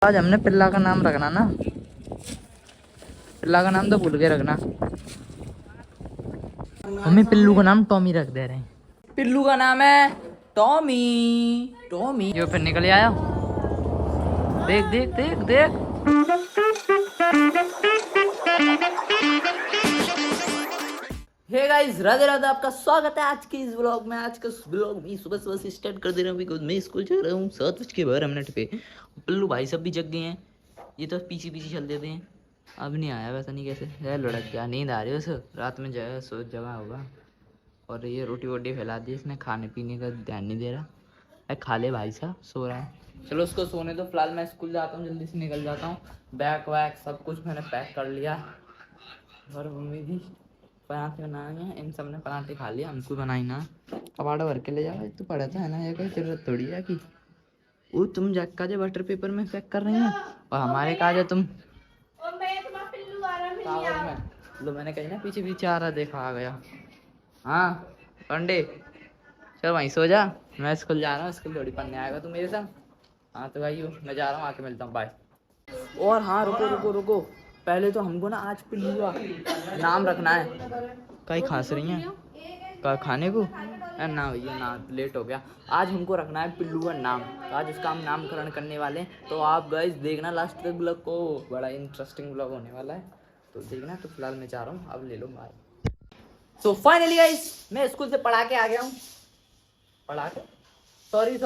आज हमने पिल्ला का नाम रखना ना, पिल्ला का नाम तो भूल के रखना। मम्मी पिल्लू का नाम टॉमी रख दे रहे हैं। पिल्लू का नाम है टॉमी। टॉमी जो फिर निकल आया। देख देख देख देख। हे गाइस, राधे राधे, आपका स्वागत है आज के इस व्लॉग में। आज का व्लॉग मैं सुबह सुबह से स्टार्ट कर दे रहा हूँ बिकॉज मैं स्कूल जा रहा हूँ 7:12 पे। पिल्लू भाई सब भी जग गए हैं, ये तो पीछे पीछे चल देते हैं। अब नहीं आया, वैसा नहीं कैसे यार, लड़क क्या नींद आ रही है उसे, रात में जो है सो जगह होगा। और ये रोटी वोटी फैला दी इसने, खाने पीने का ध्यान नहीं दे रहा है। खा ले भाई साहब, सो रहा है। चलो उसको सोने दो, फिलहाल मैं स्कूल जाता हूँ, जल्दी से निकल जाता हूँ। बैग वैग सब कुछ मैंने पैक कर लिया। और मम्मी भी पराठे बनाए हैं, इन सब ने पराठे खा लिया, हमको बनाई ना। अब आडो भर के ले जाओ, तो पड़ा था है ना, ये कोई जरूरत थोड़ी है कि वो तुम जक्का जो बटर पेपर में पैक कर रही हैं और हमारे काज है तुम कागज में। लो मैंने कही ना पीछे पीछे आ रहा, देखा आ गया। हाँ पंडे, चल वहीं सो जा, मैं स्कूल जा रहा हूँ, स्कूल थोड़ी पढ़ने आएगा तू मेरे साथ। हाँ तो भाई मैं जा रहा हूँ, आके मिलता हूँ, बाय। और हाँ रुको रुको रुको, पहले तो हमको ना आज पिल्लू का नाम रखना है। कहीं खांस रही हैं का खाने को ना भैया, ना लेट हो गया। आज हमको रखना है पिल्लू का नाम, तो आज उसका हम नामकरण करने वाले हैं। तो आप गाइस देखना लास्ट तक ब्लॉग को, बड़ा इंटरेस्टिंग ब्लॉग होने वाला है, तो देखना। तो फिलहाल मैं जा रहा हूँ, अब ले लो बाय। सो फाइनली गाइस मैं स्कूल से पढ़ा के आ गया हूँ, पढ़ा के सॉरी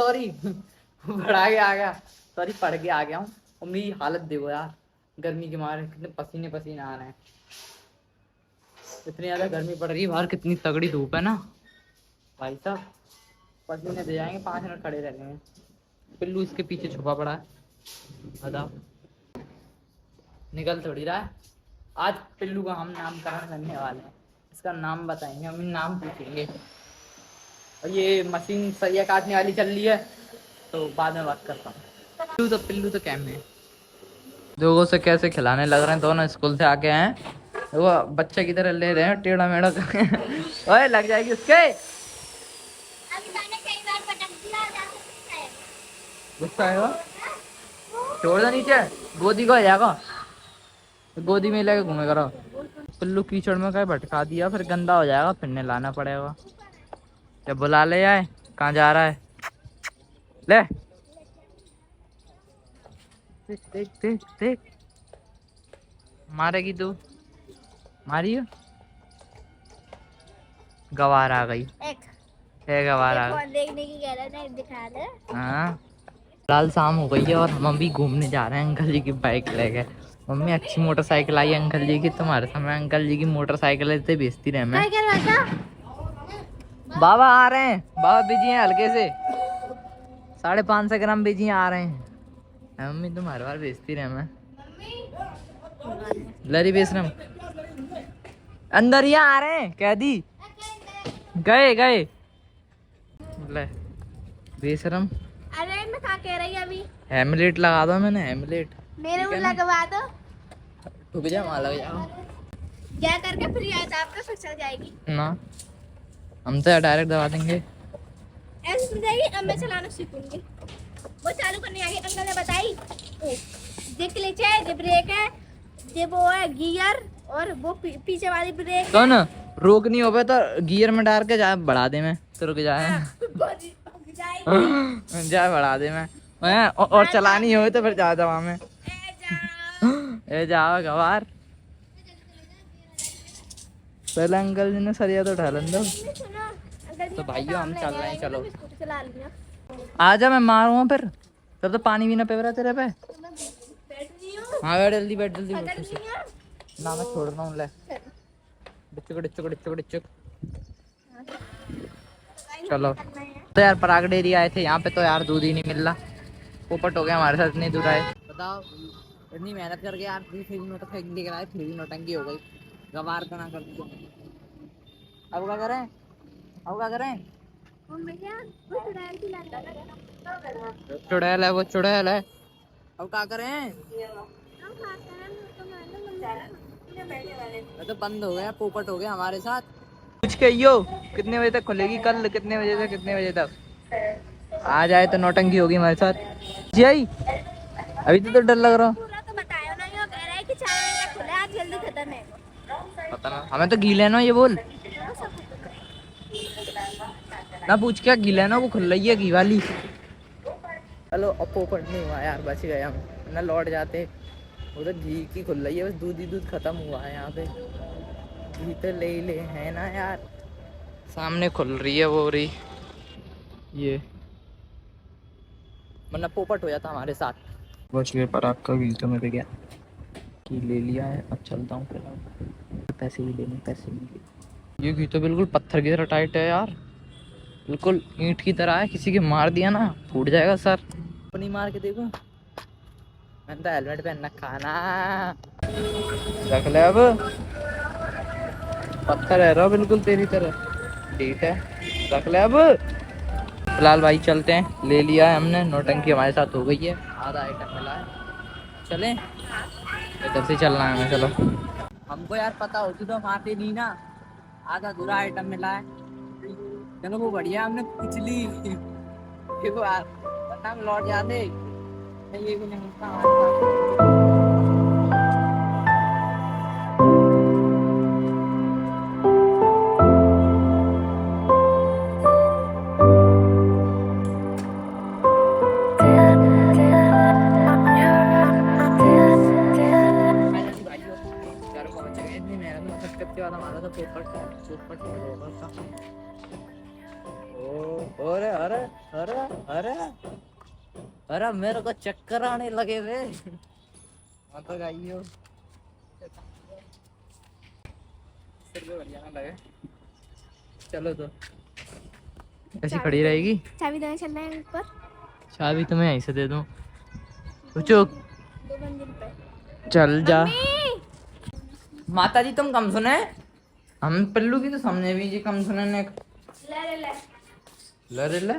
पढ़ा के आ गया, सॉरी पढ़ के आ गया हूँ। और मेरी हालत देखो यार, गर्मी के मारे कितने पसीने पसीने आ रहे हैं। इतनी ज़्यादा गर्मी पड़ रही है बाहर, कितनी तगड़ी धूप है ना भाई साहब, पसीने दे जाएंगे, 5 मिनट खड़े रहने में। पिल्लू इसके पीछे छुपा पड़ा है, बताओ निकल थोड़ी रहा है। आज पिल्लू का हम नामकरण करने वाले हैं, इसका नाम बताएंगे, हम नाम पूछेंगे। और ये मशीन सरिया काटने वाली चल रही है, तो बाद में बात करता हूँ। पिल्लू तो कैम में लोगों से कैसे खिलाने लग रहे हैं, दोनों स्कूल से आके हैं, वो बच्चे की तरह ले रहे हैं टेढ़ा मेढ़ा ओए लग जाएगी उसके। गुस्सा है वो, छोड़ दो नीचे, गोदी को आ जाएगा, गोदी में लेके घूमे करो। पिल्लू कीचड़ में कहीं भटका दिया, फिर गंदा हो जाएगा, फिर लाना पड़ेगा। जब बुला ले आए, कहाँ जा रहा है, ले देख देख देख देख, मारेगी तू, मारियो। गवार आ गई, गवार आ गई, देखने की कह रहा है, दिखा दे। हाँ फिलहाल शाम हो गई है और हम अभी घूमने जा रहे हैं अंकल जी की बाइक लेके। मम्मी अच्छी मोटरसाइकिल आई अंकल जी की, तुम्हारे समय अंकल जी की मोटरसाइकिल इतने बेचती रहे मैं। बाबा आ रहे हैं, बाबा बिजी हैं हल्के से, 550 ग्राम बिजी आ रहे हैं। मम्मी तुम हर बार बेचती रहे मैं, लरी बेच रहा हूँ। अंदर ही आ रहे हैं, कह दी गए गए ले बेच रहा हूँ। अरे मैं क्या कह रही अभी, हेमलेट लगा दो, मैंने हेमलेट मेरे को लगवा दो, ठुक जा, वहाँ लग जाओ क्या करके फ्री आया था आपका, फिर चल जाएगी ना, हम तो डायरेक्ट दबा देंगे, ऐसे चल जाएगी। अब मैं चलाना सीखूंगी, वो चालू करने आगे अंकल ने बताई। जे क्लच है, जे ब्रेक है, जे वो है गियर, और वो पीछे वाली ब्रेक तो ना रोक नहीं हो पाए तो गियर में डाल के जा बढ़ा दे, मैं तो रुक जाए जा बढ़ा दे मैं, और चलानी हो तो फिर जा दवा में ए जाओ गवार। पहले अंकल जी ने सरिया तो उठा लें दो। तो भाइयों हम चल रहे हैं, चलो आजा, मैं मारूंगा फिर, तब तो पानी भी ना पे रहा तेरे पे। हाँ बैठ जल्दी, बैठ जल्दी ना, मैं छोड़ रहा हूँ, ले डिचुक डिचुक डिचुक डिचुक। चलो तो यार पराग डेयरी आए थे यहाँ पे, तो यार दूध ही नहीं मिल रहा, पोपट हो गया हमारे साथ, इतनी दूर आए। बताओ इतनी मेहनत करके यार फ्री नोट लेकर आए, फ्री नोटंकी हो गई, गवार का ना कर दो। अब क्या करें, अब क्या करें, चुड़ैल है वो, चुड़ैल है, अब क्या करें, तो बंद हो गया, पोपट हो गया हमारे साथ। कुछ कहियो कितने बजे तक खुलेगी, कल कितने बजे से कितने बजे तक, आ जाए तो नौटंकी होगी हमारे साथ जी। आई अभी तो डर लग रहा। पूरा तो बताया ना, यो कह रहा है कि 4 बजे तक खुला है, आज जल्दी खत्म है। पता ना, हमें तो गीले ना ये बोल हाँ, सब खत्म है। ना, पूछ क्या गीला ना, वो खुल रही है घी वाली। चलो अब पोपट नहीं हुआ यार, बच गए हम, ना लौट जाते। वो तो घी की खुल रही है, बस दूध ही दूध खत्म हुआ है यहाँ पे। घी तो ले ही ले है ना यार, सामने खुल रही है वो रही ये, मतलब पोपट हो जाता हमारे साथ। बच गए, पर आपका घी तो मिल गया, घी ले लिया है। अब चलता हूँ फिर, पैसे भी लेने, पैसे भी ले। ये घी तो बिल्कुल पत्थर की तरह टाइट है यार, बिल्कुल ईंट की तरह है, किसी के मार दिया ना फूट जाएगा सर। अपनी मार के देखो, मैंने तो हेलमेट पहन रखा है ना। रख ले अब, पत्थर है रहा बिल्कुल तेरी तरह, ठीक है रख ले अब। फिलहाल भाई चलते हैं, ले लिया है हमने, नौटंकी हमारे साथ हो गई है, आधा आइटम मिला है। चलें, इधर से चलना है हमें, चलो। हमको यार पता होती तो हम आते नहीं ना, आधा अधूरा आइटम मिला है। चलो वो बढ़िया, हमने पिछली देखो यार, वरना हम लौट जाते। ये भी नहीं मिलता हमारे साथ। अरे अरे अरे अरे अरे मेरे को चक्कर आने लगे वे। तो गाइयो बढ़िया ना लगे, चलो तो ऐसी खड़ी रहेगी। चाबी देने चलना है ऊपर, चाबी तो मैं यहीं से दे दूं, पूछो 2 मंजिल पे। चल जा। मम्मी माता जी तुम कम सुने, हम पल्लू की तो समझे भी जी कम सुने ने। ले ले ले ले ले लो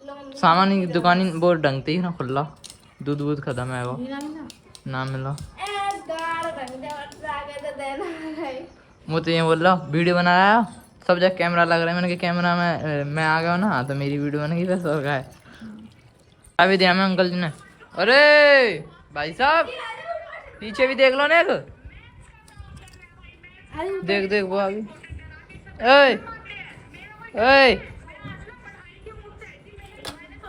मम्मी। सामान की दुकान वो ढंगते ही ना खुला, दूध वूध खत्म है वो ना मिला। ए गार रंग दे आगे तो देना है। वो तो ये बोल रहा वीडियो बना रहा है, सब जगह कैमरा लग रहा है, मैंने कहा कैमरा में मैं आ गया हूँ ना तो मेरी वीडियो बन गई, बस हो गया है। अभी दिया मैं अंकल जी ने। अरे भाई साहब पीछे भी देख लो ना, एक देख देख वो अभी। ओए ओए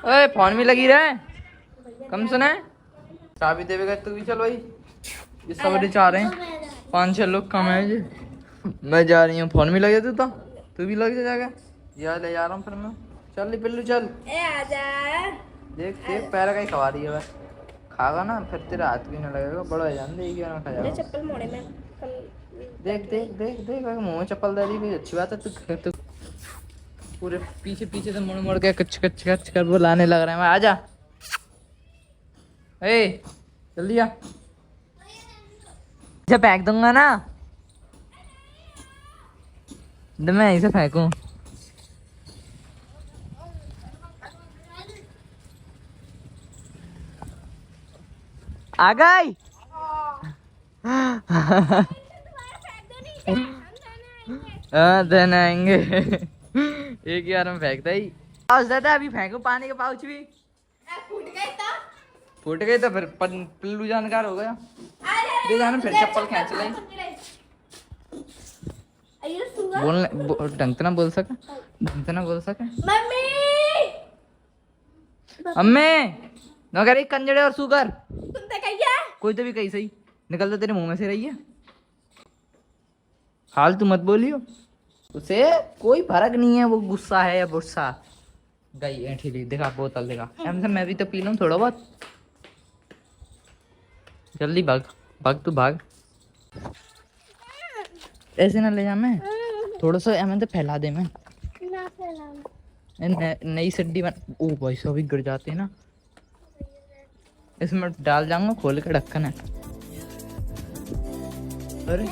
ओए फोन में लगी रहे, कम सुने। चाबी देवेगा तू भी, चल भाई ये सब चाह रहे हैं, 5-6 लोग कम है जी। मैं जा रही हूँ, फोन में लगे तू भी लग जाएगा यार, ले जा रहा हूँ फिर मैं। चल ली पिल्लू चल, ए आजा। देख देख पैर का ही खवा रही है वह, खागा ना फिर तेरा हाथ भी ना लगेगा, बड़ा है जान देगी ना खाया। चप्पल मोड़े में देख देख देख देख मुंह में चप्पल दे रही, अच्छी बात है। तू पूरे पीछे पीछे से मुड़ मुड़ के कच कच कच कर बुलाने लग रहे हैं। आजा ए जल्दी आ, जब फेंक दूंगा ना तो मैं यहीं से फेंकूं। आ गई हाँ देने आएंगे। एक यार हम फेंकता ही दादा, अभी फेंको पानी का पाउच भी फूट गए तो फिर पिल्लू जानकार हो गया। दे जाना फिर चप्पल खींच ले। बोल ढंग से ना बोल सके, ढंग से ना बोल सके। अम्मे न करे कंजड़े और सुगर कोई तो भी कहीं सही निकल तो तेरे मुंह में से रही है। हाल तू मत बोलियो, उसे कोई फर्क नहीं है वो गुस्सा है या गुस्सा। गई ऐठी ली, देखा बोतल देखा, एम मैं भी तो पी लूं थोड़ा बहुत। जल्दी भाग भाग, तू भाग, ऐसे ना ले जा। मैं थोड़ा सा एम तो फैला दे, मैं नई सड्डी बन। ओ भाई सब भी गिर जाते हैं ना, इसमें डाल जाऊंगा खोल के ढक्कन है। अरे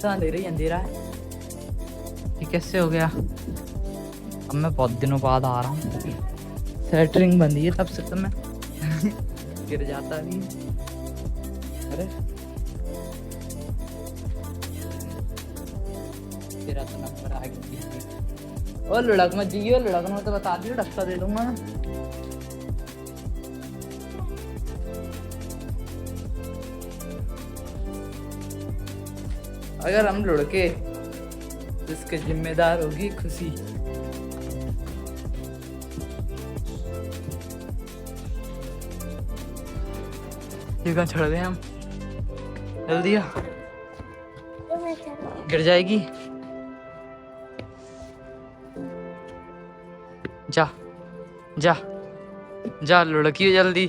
अंधेरा ही अंधेरा है, ये कैसे हो गया। अब मैं बहुत दिनों बाद आ रहा हूँ, सेटरिंग बंदी है तब से तो मैं गिर जाता भी। अरे तेरा तो नंबर आ गया। ओ लुढ़क मत जियो, लुढ़क में तो बता दियो, ढक्का दे दूंगा। अगर हम लुढ़के तो इसके जिम्मेदार होगी खुशी। ये कहाँ चढ़ गए हम? जल्दी आ, गिर जाएगी। जा जा जा लुढ़की जल्दी।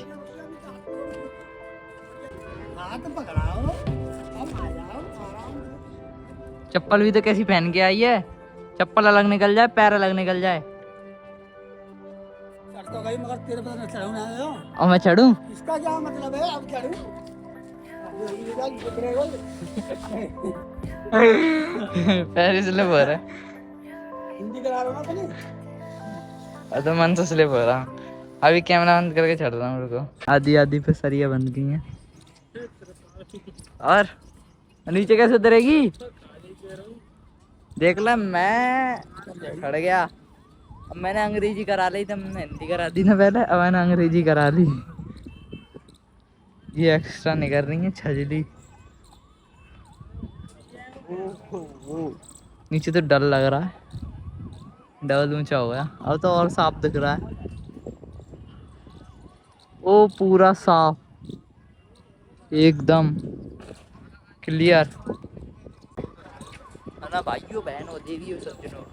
चप्पल भी तो कैसी पहन के आई है, चप्पल अलग निकल जाए पैर अलग निकल जाए। तो गई मगर तेरे पता नहीं चढ़ूं ना हो। और मैं चढ़ूं? इसका क्या मतलब है अब चढ़ूं? पैर इसलिए हो रहा है। हिंदी करा रहा हूं ना तूने? तो मन से स्लिप हो रहा। अभी कैमरा बंद करके चढ़ रहा हूँ। रुको, आधी आधी पे सरिया बंद गई हैं। और नीचे कैसे उतरेगी? देख ला, मैं खड़ गया। अब मैंने अंग्रेजी करा ली, तब मैंने हिंदी करा दी ना पहले, अब मैंने अंग्रेजी करा ली। ये एक्स्ट्रा नहीं कर रही है छजली। नीचे तो डर लग रहा है, डबल ऊंचा हो गया। अब तो और साफ दिख रहा है, ओ पूरा साफ एकदम क्लियर। ना भाइयों बहनों देवियों सज्जनों,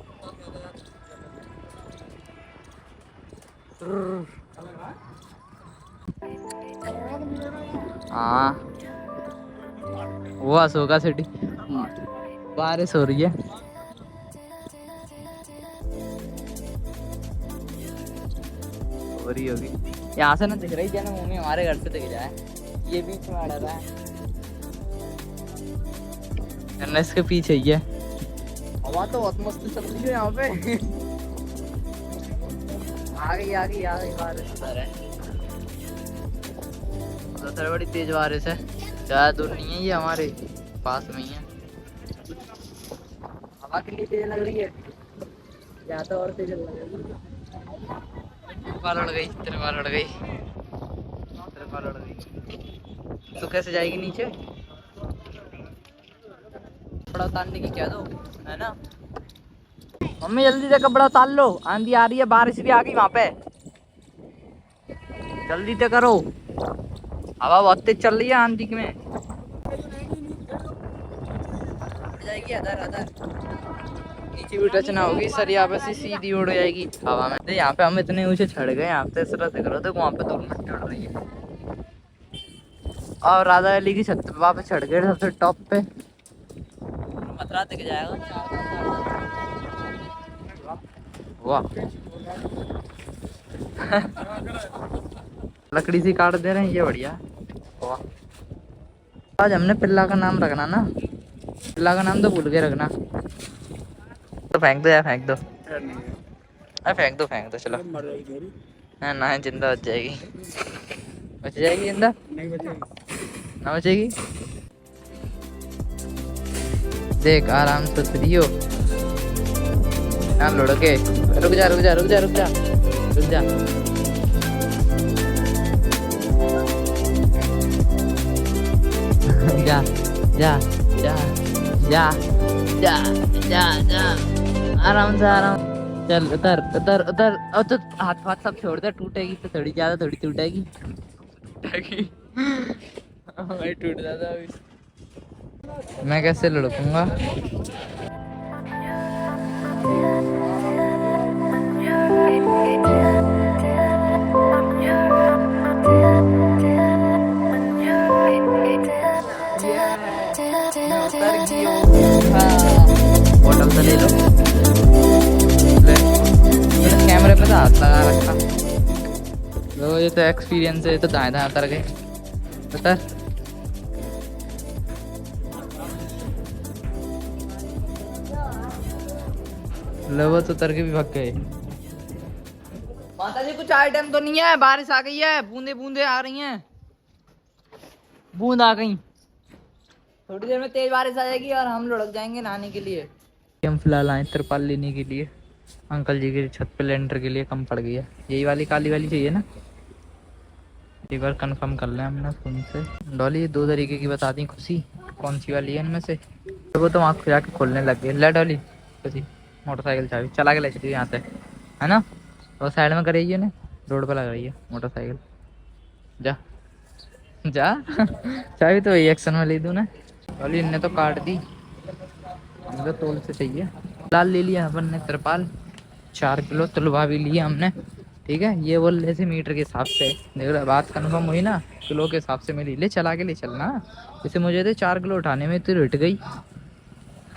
हाँ वो अशोका सिटी बारिश हो रही है। हो रही होगी, यहाँ से ना दिख रही है ना, मम्मी हमारे घर से दिख जाए। ये बीच में अड़ा रहा है, इसके पीछे ही है। हवा तो बहुत मस्त चल रही है यहाँ पे। आ गई बारिश उधर है, उधर बड़ी तेज बारिश है। ज्यादा दूर नहीं है, ये हमारे पास में ही है। हवा कितनी तेज लग रही है, या तो और तेज लग रही है। बाल उड़ गई, तेरे बाल उड़ गई, तेरे बाल उड़ गई। तो कैसे जाएगी नीचे? कपड़ा उतारने की क्या दो है ना। मम्मी जल्दी से कपड़ा उतार लो, आंधी आ रही है, बारिश भी आ गई वहां पे। जल्दी से करो, हवा बहुत तेज चल रही है आंधी में। जाएगी अदर अदर, नीचे भी टच ना होगी, सरिया पे से सीधी उड़ जाएगी हवा में। यहाँ पे हम इतने ऊंचे चढ़ गए, यहाँ पे इस तरह दिख रहा था, वहाँ पे दूर में चढ़ रही है। और राधा अली की छत पे वहाँ पे चढ़ गए सबसे टॉप पे। खतरा दिख जाएगा। वाह लकड़ी से काट दे रहे हैं, ये बढ़िया। वाह, आज हमने पिल्ला का नाम रखना ना, पिल्ला का नाम तो भूल के रखना। तो फेंक दो यार, फेंक दो, अरे फेंक दो चलो। ना ना जिंदा बच जाएगी, बच जाएगी जिंदा, नहीं बचेगी, ना बचेगी। देख आराम से उतरियो ना लुढ़के। रुक जा रुक जा रुक जा रुक जा रुक जा। जा जा जा जा जा जा जा आराम से, आराम। चल उतर उतर उतर। और तो हाथ हाथ सब छोड़ दे, टूटेगी तो थोड़ी ज्यादा, थोड़ी टूटेगी। भाई टूट जाता अभी, मैं कैसे लुढ़कूंगा? बॉटल तो ले लो, कैमरे पे तो हाथ लगा रखा। लो ये तो एक्सपीरियंस है, ये तो दाएं दाएं उतर गए। उतर लो, वो तो उतर के भी भाग गए। माता जी कुछ आइटम तो नहीं है, बारिश आ गई है, बूंदे बूंदे आ रही हैं, बूंद आ गई। थोड़ी देर में तेज बारिश आ जाएगी और हम लुढ़क जाएंगे नहाने के लिए। हम फिलहाल आए तिरपाल लेने के लिए, अंकल जी की छत पे लेंटर के लिए कम पड़ गई है। यही वाली काली वाली चाहिए ना, एक बार कंफर्म कर लें हमने फोन से। डॉली दो तरीके की बता दी खुशी, कौन सी वाली है इनमें से? वो तो वहाँ जाके खोलने लग गए। ले डॉली किसी मोटरसाइकिल चाबी चला के ले चली यहाँ से, है ना। वो साइड में करेगी ने, रोड पर लग रही है मोटरसाइकिल। जा जा चाबी तो वही एक्शन में ले दूँ ना। डॉली इनने तो काट दी, हमें तो तोल से चाहिए। लाल ले लिया अपन ने तिरपाल, 4 किलो तुलवा भी लिया हमने, ठीक है। ये बोल रहे थे मीटर के हिसाब से, देख रहा बात कन्फर्म हुई ना, किलो के हिसाब से मिली। ले चला के ले चलना, जैसे मुझे थे 4 किलो उठाने में तो रुट गई।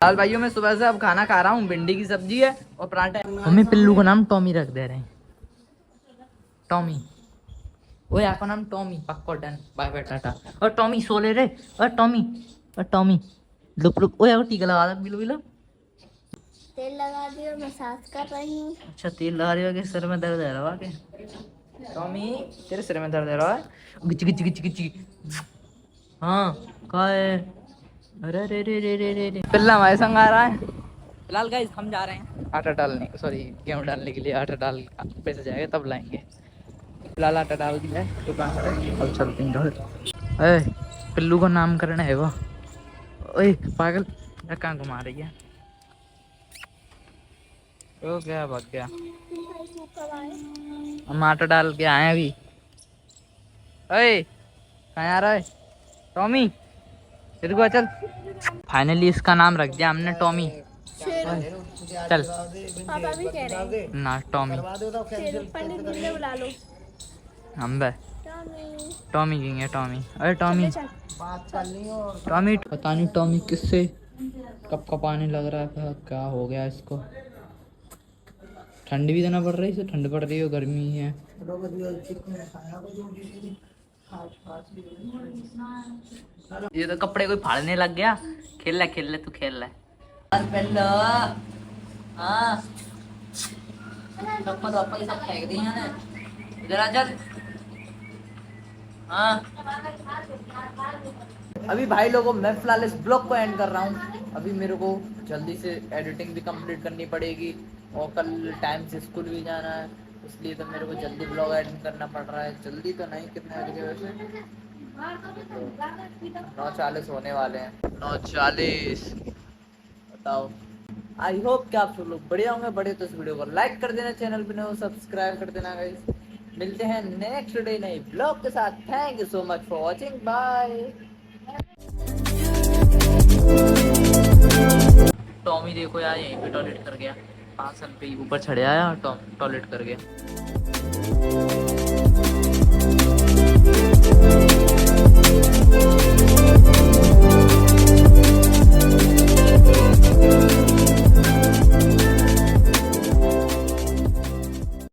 लाल भाइयों मैं सुबह से अब खाना खा रहा हूँ, भिंडी की सब्जी है और पराठा है। मम्मी पिल्लू का नाम टॉमी रख दे रहे हैं, टॉमी। वो यहाँ का नाम टॉमी, पक्का डन, बाय बाय टाटा। और टॉमी सो ले रे, और टॉमी, और टॉमी लुक लुक। ओ यार टीका लगा दे बिलो बिलो। तेल लगा दिया, मसाज कर रही हूँ। अच्छा तेल लगा रही हो कि सर में दर्द है रहा के? टॉमी तेरे सिर में दर्द है रहा है? गिच गिच गिच गिच। हाँ कहाँ है? अरे रे रे रे रे रे रे पिल्ला हमारे संग आ रहा है। फिलहाल गाइस हम जा रहे हैं आटा डालने, सॉरी गेहूँ डालने के लिए। आटा डाल पैसे जाएगा तब लाएंगे। फिलहाल आटा डाल दिया है दुकान पे, अब चलते हैं घर। अरे पिल्लू का नामकरण है वो। ओए पागल कहाँ घुमा रही है? तो क्या भाग गया। हम आटा डाल के आए अभी। ओए कहाँ आ रहा है टॉमी? इधर को चल। फाइनली इसका नाम रख दिया हमने टॉमी। चल पापा भी कह रहे हैं ना टॉमी। पंडित जी ने बुला लो। हम बे टॉमी कहेंगे टॉमी। अरे टॉमी टॉमी पता नहीं टॉमी किससे कब कपाने लग रहा था, क्या हो गया इसको। ठंड भी तो ना पड़ रही, इसे ठंड पड़ रही है गर्मी है। ये तो कपड़े कोई फाड़ने लग गया। खेल ले तू खेल ले। हाँ सब फेंक दी है इधर आ चल। हाँ अभी भाई लोगों मैं फिलहाल इस ब्लॉग को एंड कर रहा हूँ। अभी मेरे को जल्दी से एडिटिंग भी कंप्लीट करनी पड़ेगी और कल टाइम से स्कूल भी जाना है, इसलिए तो मेरे को जल्दी ब्लॉग एडिट करना पड़ रहा है। जल्दी तो नहीं, कितने बजे वैसे 9:40 होने वाले हैं। 9:40 बताओ। आई होप कि आप सब लोग बढ़िया होंगे। बढ़िया तो इस वीडियो को लाइक कर देना, चैनल पे नए हो सब्सक्राइब कर देना गाइस। मिलते हैं नेक्स्ट डे नई ब्लॉग के साथ। Thank you so much for watching, bye. Tommy देखो यार यहीं पे टॉयलेट कर गया, 5 साल पे ऊपर चढ़े आया और टॉयलेट कर गया।